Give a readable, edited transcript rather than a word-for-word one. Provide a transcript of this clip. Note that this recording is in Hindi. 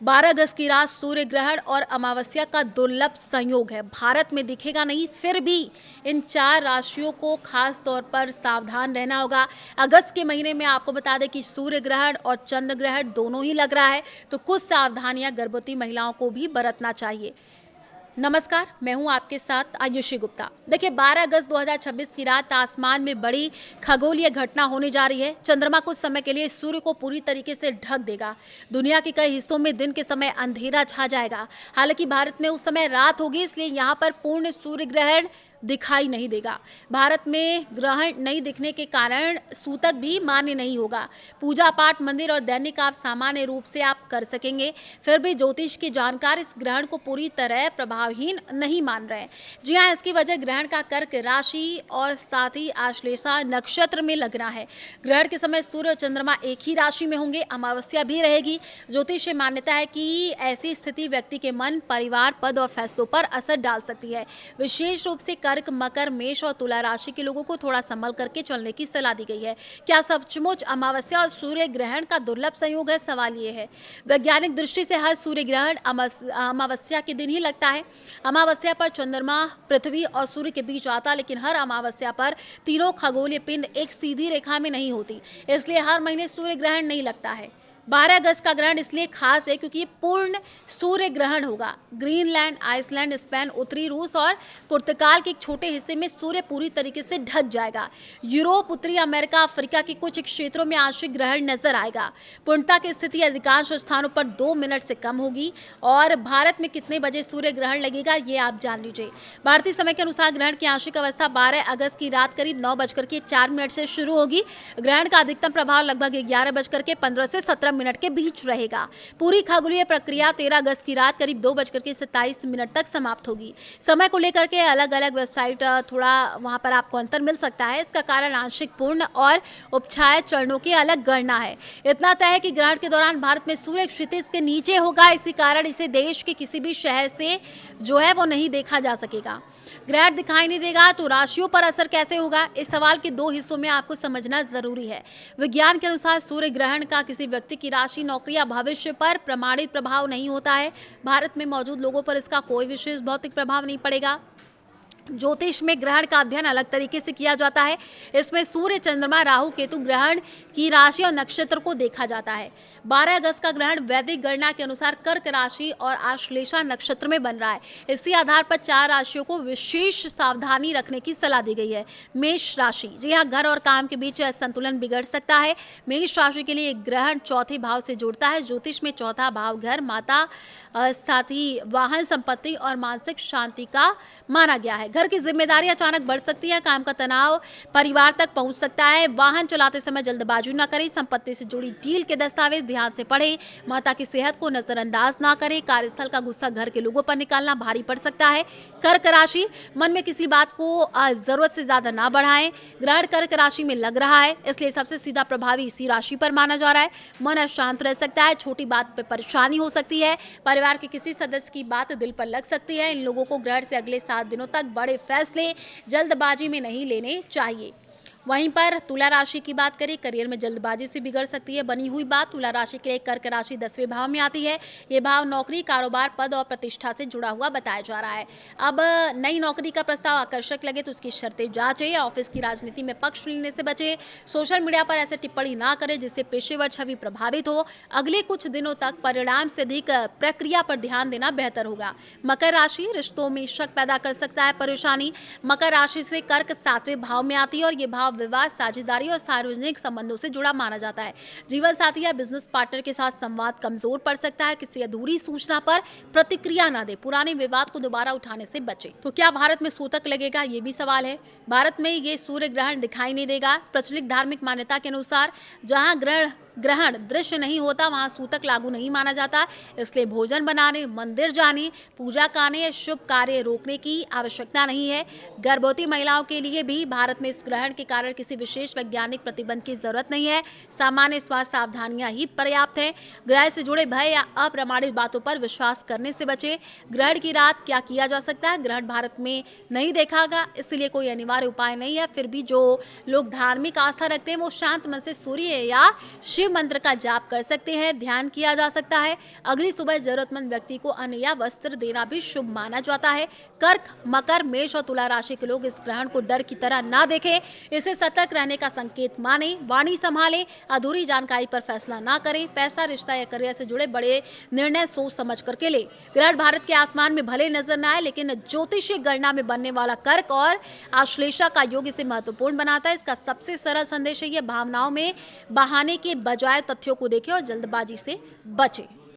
12 अगस्त की रात सूर्य ग्रहण और अमावस्या का दुर्लभ संयोग है। भारत में दिखेगा नहीं, फिर भी इन 4 राशियों को खास तौर पर सावधान रहना होगा। अगस्त के महीने में आपको बता दें कि सूर्य ग्रहण और चंद्र ग्रहण दोनों ही लग रहा है, तो कुछ सावधानियां गर्भवती महिलाओं को भी बरतना चाहिए। नमस्कार, मैं हूं आपके साथ आयुषी गुप्ता। देखिए, 12 अगस्त 2026 की रात आसमान में बड़ी खगोलीय घटना होने जा रही है। चंद्रमा कुछ समय के लिए सूर्य को पूरी तरीके से ढक देगा। दुनिया के कई हिस्सों में दिन के समय अंधेरा छा जाएगा। हालांकि भारत में उस समय रात होगी, इसलिए यहाँ पर पूर्ण सूर्य ग्रहण दिखाई नहीं देगा। भारत में ग्रहण नहीं दिखने के कारण सूतक भी मान्य नहीं होगा। पूजा पाठ, मंदिर और दैनिक आप सामान्य रूप से आप कर सकेंगे। फिर भी ज्योतिष के जानकार इस ग्रहण को पूरी तरह प्रभावहीन नहीं मान रहे। जी हाँ, इसकी वजह ग्रहण का कर्क राशि और साथ ही आश्लेषा नक्षत्र में लगना है। ग्रहण के समय सूर्य और चंद्रमा एक ही राशि में होंगे, अमावस्या भी रहेगी। ज्योतिष मान्यता है कि ऐसी स्थिति व्यक्ति के मन, परिवार, पद और फैसलों पर असर डाल सकती है। विशेष रूप से कर्क, मकर, मेष और तुला राशि के लोगों को थोड़ा संभल करके चलने की सलाह दी गई है। क्या सचमुच अमावस्या और सूर्य ग्रहण का दुर्लभ संयोग है? सवाल ये है। वैज्ञानिक दृष्टि से हर सूर्य ग्रहण अमावस्या के दिन ही लगता है। अमावस्या पर चंद्रमा पृथ्वी और सूर्य के बीच आता, लेकिन हर अमावस्या पर तीनों खगोलीय पिंड एक सीधी रेखा में नहीं होती, इसलिए हर महीने सूर्य ग्रहण नहीं लगता है। 12 अगस्त का ग्रहण इसलिए खास है क्योंकि ये पूर्ण सूर्य ग्रहण होगा। ग्रीनलैंड, आइसलैंड, स्पेन, उत्तरी रूस और पुर्तगाल के एक छोटे हिस्से में सूर्य पूरी तरीके से ढक जाएगा। यूरोप, उत्तरी अमेरिका, अफ्रीका के कुछ क्षेत्रों में आंशिक ग्रहण नजर आएगा। पूर्णता की स्थिति अधिकांश स्थानों पर 2 मिनट से कम होगी। और भारत में कितने बजे सूर्य ग्रहण लगेगा, ये आप जान लीजिए। भारतीय समय के अनुसार ग्रहण की आंशिक अवस्था 12 अगस्त की रात करीब 9:04 से शुरू होगी। ग्रहण का अधिकतम प्रभाव लगभग 11:15 से 17 मिनट के बीच रहेगा। पूरी खगोलीय प्रक्रिया 13 अगस्त की रात करीब 2:27 तक समाप्त होगी। समय को लेकर के अलग अलग वेबसाइट थोड़ा वहां पर आपको अंतर मिल सकता है। इसका कारण आंशिक, पूर्ण और उपछाया चरणों की अलग गणना है। इतना तय है कि ग्रहण के दौरान भारत में सूर्य क्षितिज के नीचे होगा। इसी कारण इसे देश के किसी भी शहर से जो है वो नहीं देखा जा सकेगा। ग्रहण दिखाई नहीं देगा तो राशियों पर असर कैसे होगा? इस सवाल के 2 हिस्सों में आपको समझना जरूरी है। विज्ञान के अनुसार सूर्य ग्रहण का किसी व्यक्ति की राशि, नौकरी या भविष्य पर प्रमाणित प्रभाव नहीं होता है। भारत में मौजूद लोगों पर इसका कोई विशेष भौतिक प्रभाव नहीं पड़ेगा। ज्योतिष में ग्रहण का अध्ययन अलग तरीके से किया जाता है। इसमें सूर्य, चंद्रमा, राहु, केतु ग्रहण की राशि और नक्षत्र को देखा जाता है। 12 अगस्त का ग्रहण वैदिक गणना के अनुसार कर्क राशि और आश्लेषा नक्षत्र में बन रहा है। इसी आधार पर 4 राशियों को विशेष सावधानी रखने की सलाह दी गई है। मेष राशि, जी हाँ, घर और काम के बीच संतुलन बिगड़ सकता है। मेष राशि के लिए ग्रहण चौथे भाव से जुड़ता है। ज्योतिष में चौथा भाव घर, माता, साथ ही वाहन, संपत्ति और मानसिक शांति का माना गया है। घर की जिम्मेदारी अचानक बढ़ सकती है। काम का तनाव परिवार तक पहुंच सकता है। वाहन चलाते समय जल्दबाजी न करें। संपत्ति से जुड़ी डील के दस्तावेज ध्यान से पढ़ें। माता की सेहत को नजरअंदाज ना करें। कार्यस्थल का गुस्सा घर के लोगों पर निकालना भारी पड़ सकता है। कर्क राशि, मन में किसी बात को जरूरत से ज्यादा ना बढ़ाएं। ग्रहण कर्क राशि में लग रहा है, इसलिए सबसे सीधा प्रभावी इसी राशि पर माना जा रहा है। मन अशांत रह सकता है। छोटी बात पर परेशानी हो सकती है। परिवार के किसी सदस्य की बात दिल पर लग सकती है। इन लोगों को ग्रहण से अगले 7 दिनों तक बड़े फैसले जल्दबाजी में नहीं लेने चाहिए। वहीं पर तुला राशि की बात करें, करियर में जल्दबाजी से बिगड़ सकती है बनी हुई बात। तुला राशि के लिए कर्क राशि 10वें भाव में आती है। ये भाव नौकरी, कारोबार, पद और प्रतिष्ठा से जुड़ा हुआ बताया जा रहा है। अब नई नौकरी का प्रस्ताव आकर्षक लगे तो उसकी शर्तें जांचें। ऑफिस की राजनीति में पक्ष लेने से बचे। सोशल मीडिया पर ऐसे टिप्पणी ना करें जिससे पेशेवर छवि प्रभावित हो। अगले कुछ दिनों तक परिणाम से अधिक प्रक्रिया पर ध्यान देना बेहतर होगा। मकर राशि, रिश्तों में शक पैदा कर सकता है परेशानी। मकर राशि से कर्क 7वें भाव में आती है और ये भाव विवाद, साझेदारी और सार्वजनिक संबंधों से जुड़ा माना जाता है। जीवन साथी या बिजनेस पार्टनर के साथ संवाद कमजोर पड़ सकता है। किसी अधूरी सूचना पर प्रतिक्रिया ना दे। पुराने विवाद को दोबारा उठाने से बचे। तो क्या भारत में सूतक लगेगा, ये भी सवाल है। भारत में ये सूर्य ग्रहण दिखाई नहीं देगा। प्रचलित धार्मिक मान्यता के अनुसार जहां ग्रहण दृश्य नहीं होता वहां सूतक लागू नहीं माना जाता। इसलिए भोजन बनाने, मंदिर जाने, पूजा करने या शुभ कार्य रोकने की आवश्यकता नहीं है। गर्भवती महिलाओं के लिए भी भारत में इस ग्रहण के कारण किसी विशेष वैज्ञानिक प्रतिबंध की जरूरत नहीं है। सामान्य स्वास्थ्य सावधानियां ही पर्याप्त है। ग्रहण से जुड़े भय या अप्रमाणित बातों पर विश्वास करने से बचे। ग्रहण की रात क्या किया जा सकता है? ग्रहण भारत में नहीं देखा गया, इसलिए कोई अनिवार्य उपाय नहीं है। फिर भी जो लोग धार्मिक आस्था रखते हैं वो शांत मन से सूर्य या शिव शिव मंत्र का जाप कर सकते हैं, ध्यान किया जा सकता है। अगली सुबह जरूरतमंद व्यक्ति को अन्न या वस्त्र देना भी शुभ माना जाता है। कर्क, मकर, मेष और तुला राशि के लोग इस ग्रहण को डर की तरह ना देखें, इसे सतर्क रहने का संकेत माने। वाणी संभालें, अधूरी जानकारी पर फैसला ना करें। पैसा, रिश्ता या करियर से जुड़े बड़े निर्णय सोच समझ करके ले। ग्रहण भारत के आसमान में भले नजर न आए, लेकिन ज्योतिषीय गणना में बनने वाला कर्क और आश्लेषा का योग इसे महत्वपूर्ण बनाता है। इसका सबसे सरल संदेश है, ये भावनाओं में बहाने के बजाय तथ्यों को देखें और जल्दबाजी से बचें।